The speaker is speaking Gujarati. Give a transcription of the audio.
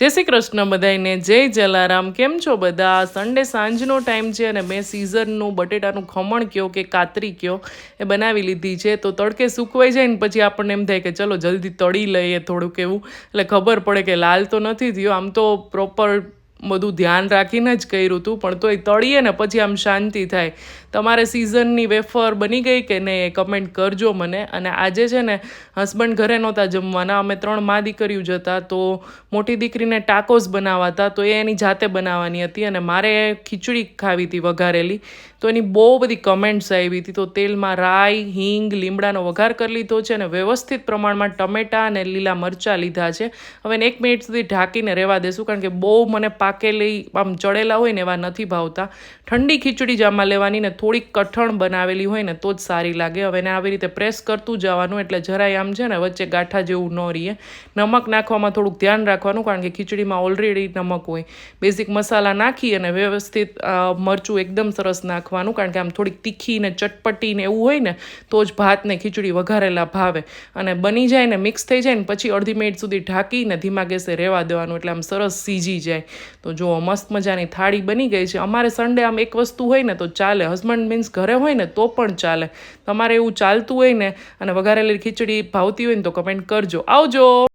જય શ્રી કૃષ્ણ બધાને, જય જલારામ. કેમ છો બધા? સન્ડે સાંજનો ટાઈમ છે અને મેં સિઝનનું બટેટાનું ખમણ કયો કે કાતરી કયો એ બનાવી લીધી છે. તો તડકે સૂકવાઈ જાય ને પછી આપણને એમ થાય કે ચલો જલ્દી તળી લઈએ થોડુંક એવું, એટલે ખબર પડે કે લાલ તો નથી થયો. આમ તો પ્રોપર બધું ધ્યાન રાખીને જ કર્યું હતું, પણ તોય તળીએ ને પછી આમ શાંતિ થાય. તમારે સિઝનની વેફર બની ગઈ કે નહીં એ કમેન્ટ કરજો મને. અને આજે છે ને હસબન્ડ ઘરે નહોતા જમવાના, અમે 3 મા દીકરીઓ જ હતા. તો મોટી દીકરીને ટાકોસ બનાવવા હતા, તો એ એની જાતે બનાવવાની હતી અને મારે ખીચડી ખાવી હતી વઘારેલી. તો એની બહુ બધી કમેન્ટ્સ આવી હતી. તો તેલમાં રાઈ, હિંગ, લીમડાનો વઘાર કરી લીધો છે અને વ્યવસ્થિત પ્રમાણમાં ટમેટાં અને લીલા મરચાં લીધા છે. હવે 1 મિનિટ સુધી ઢાંકીને રહેવા દેશું, કારણ કે બહુ મને પાકેલી આમ ચડેલા હોય ને એવા નથી ભાવતા. ઠંડી ખીચડી જ આમાં લેવાની ને થોડીક કઠણ બનાવેલી હોય ને તો જ સારી લાગે. હવે એને આવી રીતે પ્રેસ કરતું જવાનું, એટલે જરાય આમ છે ને વચ્ચે ગાંઠા જેવું ન રહીએ. નમક નાખવામાં થોડુંક ધ્યાન રાખવાનું, કારણ કે ખીચડીમાં ઓલરેડી નમક હોય. બેઝિક મસાલા નાખી અને વ્યવસ્થિત મરચું એકદમ સરસ નાખવાનું, કારણ કે આમ થોડીક તીખી ને ચટપટી ને એવું હોય ને તો જ ભાત ને ખીચડી વઘારેલા ભાવે. અને બની જાય ને મિક્સ થઈ જાય ને પછી અડધી મિનિટ સુધી ઢાંકીને ધીમા ગેસે રહેવા દેવાનું, એટલે આમ સરસ સીજી જાય. તો જો મસ્ત મજાની થાળી બની ગઈ છે. અમારે સન્ડે આમ એક વસ્તુ હોય ને તો ચાલે, હસબન્ડ મીન્સ ઘરે હોય ને તો પણ ચાલે. તમારે એવું ચાલતું હોય ને અને વઘારેલી ખીચડી ભાવતી હોય ને તો કમેન્ટ કરજો. આવજો.